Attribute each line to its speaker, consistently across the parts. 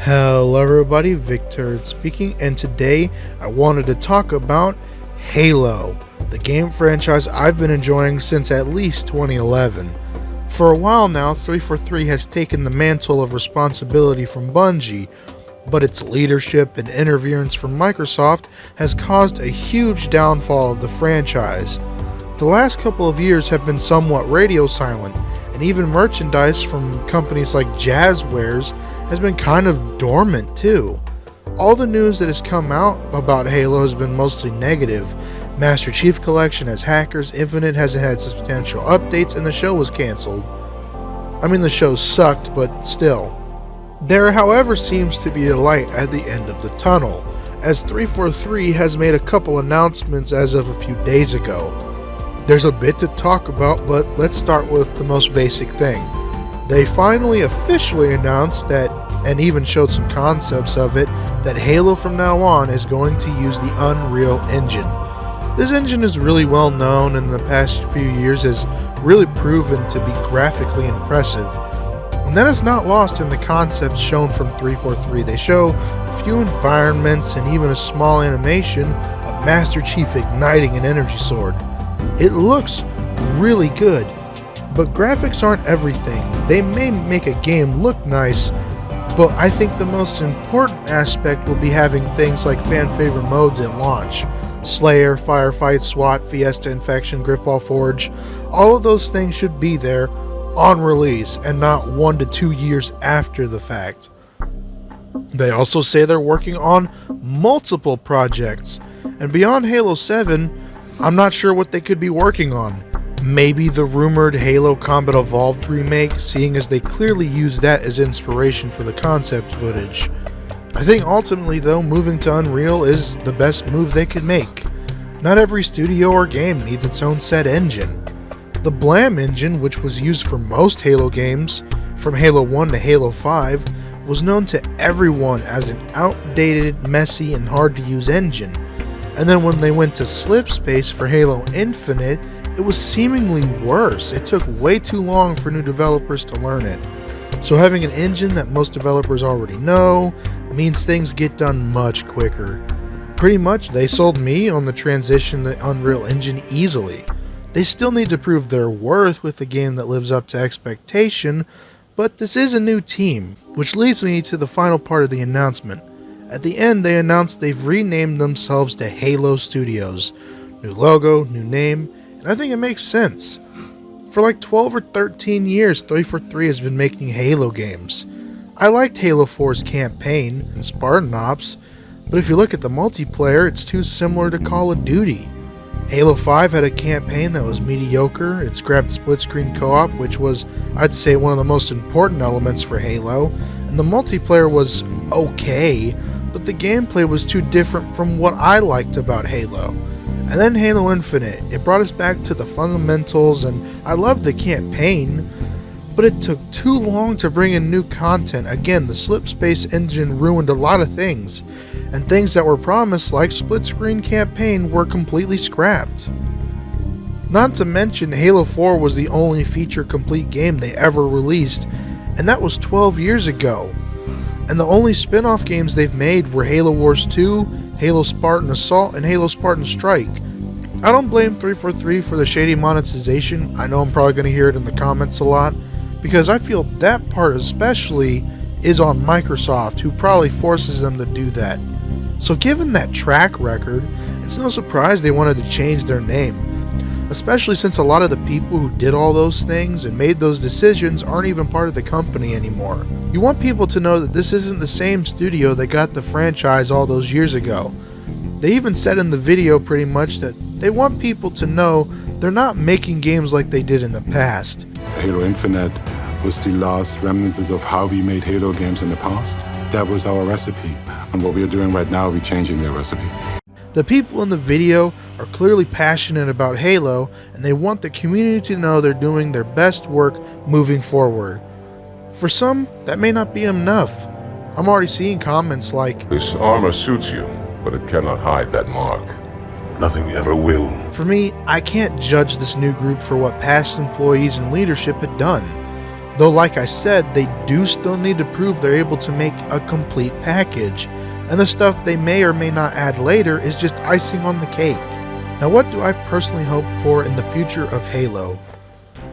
Speaker 1: Hello everybody, Victor speaking, and today I wanted to talk about Halo, the game franchise I've been enjoying since at least 2011. For a while now, 343 has taken the mantle of responsibility from Bungie, but its leadership and interference from Microsoft has caused a huge downfall of the franchise. The last couple of years have been somewhat radio silent, and even merchandise from companies like Jazzwares has been kind of dormant too. All the news that has come out about Halo has been mostly negative. Master Chief Collection has hackers, Infinite hasn't had substantial updates, and the show was cancelled. I mean, the show sucked, but still. There, however, seems to be a light at the end of the tunnel, as 343 has made a couple announcements as of a few days ago. There's a bit to talk about, but let's start with the most basic thing. They finally officially announced that, and even showed some concepts of it, that Halo from now on is going to use the Unreal Engine. This engine is really well known and in the past few years has really proven to be graphically impressive. And that is not lost in the concepts shown from 343. They show a few environments and even a small animation of Master Chief igniting an energy sword. It looks really good, but graphics aren't everything. They may make a game look nice, but I think the most important aspect will be having things like fan favorite modes at launch. Slayer, Firefight, SWAT, Fiesta, Infection, Griffball Forge, all of those things should be there on release and not 1 to 2 years after the fact. They also say they're working on multiple projects, and beyond Halo 7, I'm not sure what they could be working on. Maybe the rumored Halo Combat Evolved remake, seeing as they clearly use that as inspiration for the concept footage. I think ultimately though, moving to Unreal is the best move they could make. Not every studio or game needs its own set engine. The Blam engine, which was used for most Halo games, from Halo 1 to Halo 5, was known to everyone as an outdated, messy, and hard to use engine. And then when they went to Slipspace for Halo Infinite, it was seemingly worse. It took way too long for new developers to learn it. So having an engine that most developers already know means things get done much quicker. Pretty much, they sold me on the transition to Unreal Engine easily. They still need to prove their worth with a game that lives up to expectation, but this is a new team, which leads me to the final part of the announcement. At the end, they announced they've renamed themselves to Halo Studios. New logo, new name, and I think it makes sense. For like 12 or 13 years, 343 has been making Halo games. I liked Halo 4's campaign and Spartan Ops, but if you look at the multiplayer, it's too similar to Call of Duty. Halo 5 had a campaign that was mediocre. It scrapped split-screen co-op, which was, I'd say, one of the most important elements for Halo, and the multiplayer was okay, but the gameplay was too different from what I liked about Halo. And then Halo Infinite, it brought us back to the fundamentals, and I loved the campaign, but it took too long to bring in new content. Again, the Slipspace engine ruined a lot of things, and things that were promised like split-screen campaign were completely scrapped. Not to mention, Halo 4 was the only feature-complete game they ever released, and that was 12 years ago. And the only spin-off games they've made were Halo Wars 2, Halo Spartan Assault, and Halo Spartan Strike. I don't blame 343 for the shady monetization. I know I'm probably going to hear it in the comments a lot, because I feel that part especially is on Microsoft, who probably forces them to do that. So given that track record, it's no surprise they wanted to change their name, especially since a lot of the people who did all those things and made those decisions aren't even part of the company anymore. You want people to know that this isn't the same studio that got the franchise all those years ago. They even said in the video pretty much that they want people to know they're not making games like they did in the past.
Speaker 2: Halo Infinite was the last remnants of how we made Halo games in the past. That was our recipe. And what we're doing right now, we're changing their recipe.
Speaker 1: The people in the video are clearly passionate about Halo, and they want the community to know they're doing their best work moving forward. For some, that may not be enough. I'm already seeing comments like,
Speaker 3: "This armor suits you, but it cannot hide that mark. Nothing ever will."
Speaker 1: For me, I can't judge this new group for what past employees and leadership had done. Though like I said, they do still need to prove they're able to make a complete package, and the stuff they may or may not add later is just icing on the cake. Now what do I personally hope for in the future of Halo?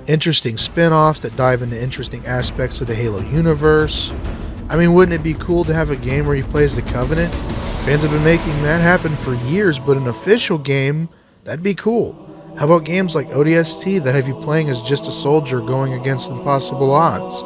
Speaker 1: Interesting spin-offs that dive into interesting aspects of the Halo universe. I mean, wouldn't it be cool to have a game where you play as the Covenant? Fans have been making that happen for years, but an official game, that'd be cool. How about games like ODST that have you playing as just a soldier going against impossible odds?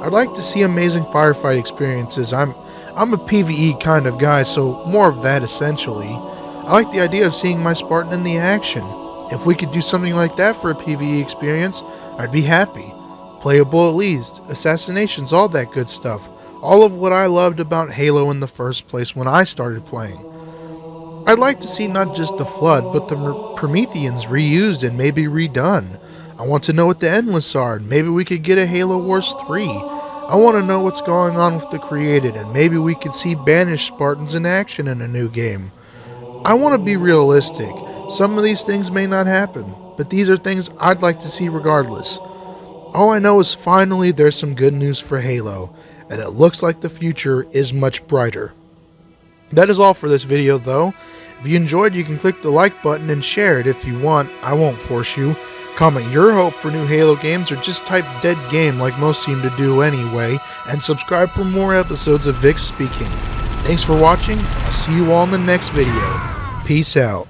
Speaker 1: I'd like to see amazing firefight experiences. I'm a PvE kind of guy, so more of that essentially. I like the idea of seeing my Spartan in the action. If we could do something like that for a PvE experience, I'd be happy. Playable at least, assassinations, all that good stuff. All of what I loved about Halo in the first place when I started playing. I'd like to see not just the Flood, but the Prometheans reused and maybe redone. I want to know what the Endless are, and maybe we could get a Halo Wars 3. I want to know what's going on with the Created, and maybe we could see banished Spartans in action in a new game. I want to be realistic. Some of these things may not happen, but these are things I'd like to see regardless. All I know is finally there's some good news for Halo, and it looks like the future is much brighter. That is all for this video though. If you enjoyed, you can click the like button and share it if you want. I won't force you. Comment your hope for new Halo games or just type dead game like most seem to do anyway, and subscribe for more episodes of Vic Speaking. Thanks for watching. I'll see you all in the next video. Peace out.